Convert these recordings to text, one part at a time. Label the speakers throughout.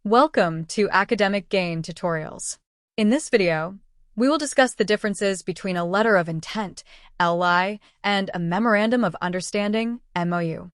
Speaker 1: Welcome to Academic Gain Tutorials. In this video, we will discuss the differences between a letter of intent, LI, and a Memorandum of Understanding, MOU.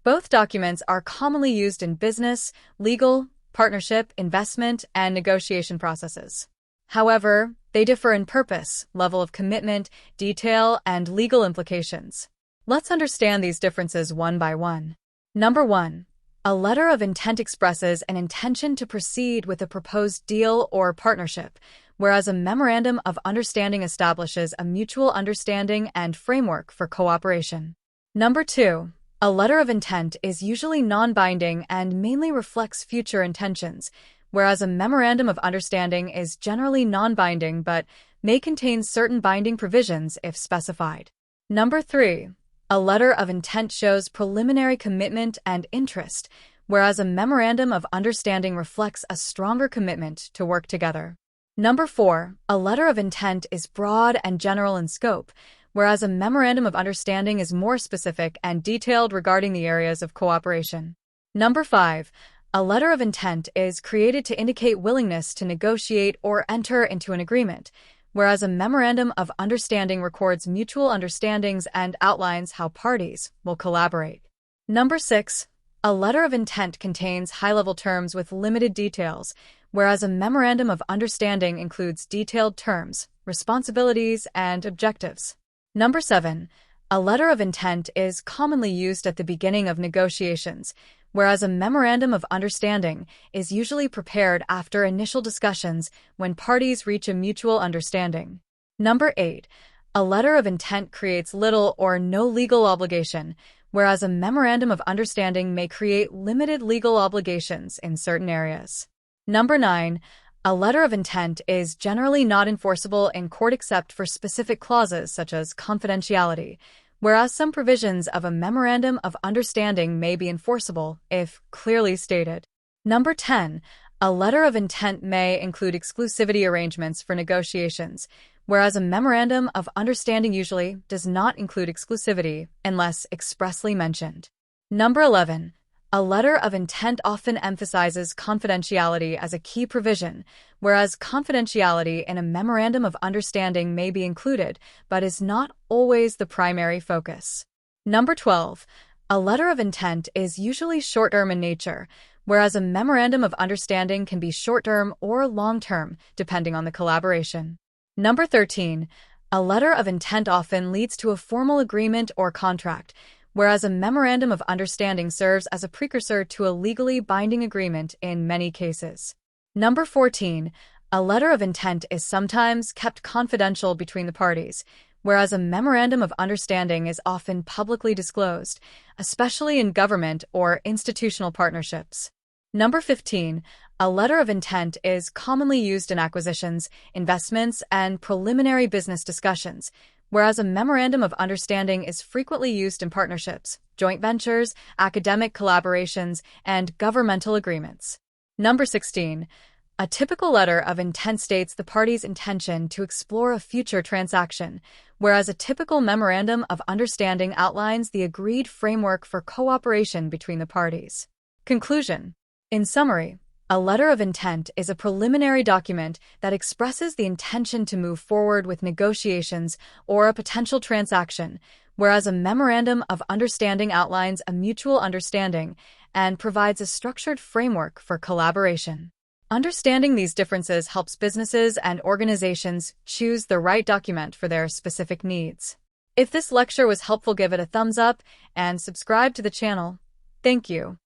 Speaker 1: Both documents are commonly used in business, legal, partnership, investment, and negotiation processes. However, they differ in purpose, level of commitment, detail, and legal implications. Let's understand these differences one by one. Number 1. A letter of intent expresses an intention to proceed with a proposed deal or partnership, whereas a memorandum of understanding establishes a mutual understanding and framework for cooperation. Number 2. A letter of intent is usually non-binding and mainly reflects future intentions, whereas a memorandum of understanding is generally non-binding but may contain certain binding provisions if specified. Number 3. A letter of intent shows preliminary commitment and interest, whereas a memorandum of understanding reflects a stronger commitment to work together. Number 4. A letter of intent is broad and general in scope, whereas a memorandum of understanding is more specific and detailed regarding the areas of cooperation. Number 5. A letter of intent is created to indicate willingness to negotiate or enter into an agreement, whereas a memorandum of understanding records mutual understandings and outlines how parties will collaborate. Number 6. A letter of intent contains high-level terms with limited details, whereas a memorandum of understanding includes detailed terms, responsibilities, and objectives. Number 7. A letter of intent is commonly used at the beginning of negotiations, whereas a memorandum of understanding is usually prepared after initial discussions when parties reach a mutual understanding. Number 8. A letter of intent creates little or no legal obligation, whereas a memorandum of understanding may create limited legal obligations in certain areas. Number 9. A letter of intent is generally not enforceable in court except for specific clauses such as confidentiality, whereas some provisions of a memorandum of understanding may be enforceable if clearly stated. Number 10. A letter of intent may include exclusivity arrangements for negotiations, whereas a memorandum of understanding usually does not include exclusivity unless expressly mentioned. Number 11. A letter of intent often emphasizes confidentiality as a key provision, whereas confidentiality in a memorandum of understanding may be included, but is not always the primary focus. Number 12. A letter of intent is usually short-term in nature, whereas a memorandum of understanding can be short-term or long-term, depending on the collaboration. Number 13. A letter of intent often leads to a formal agreement or contract, whereas a memorandum of understanding serves as a precursor to a legally binding agreement in many cases. Number 14. A letter of intent is sometimes kept confidential between the parties, whereas a memorandum of understanding is often publicly disclosed, especially in government or institutional partnerships. Number 15. A letter of intent is commonly used in acquisitions, investments, and preliminary business discussions, whereas a memorandum of understanding is frequently used in partnerships, joint ventures, academic collaborations, and governmental agreements. Number 16. A typical letter of intent states the party's intention to explore a future transaction, whereas a typical memorandum of understanding outlines the agreed framework for cooperation between the parties. Conclusion. In summary, a letter of intent is a preliminary document that expresses the intention to move forward with negotiations or a potential transaction, whereas a memorandum of understanding outlines a mutual understanding and provides a structured framework for collaboration. Understanding these differences helps businesses and organizations choose the right document for their specific needs. If this lecture was helpful, give it a thumbs up and subscribe to the channel. Thank you.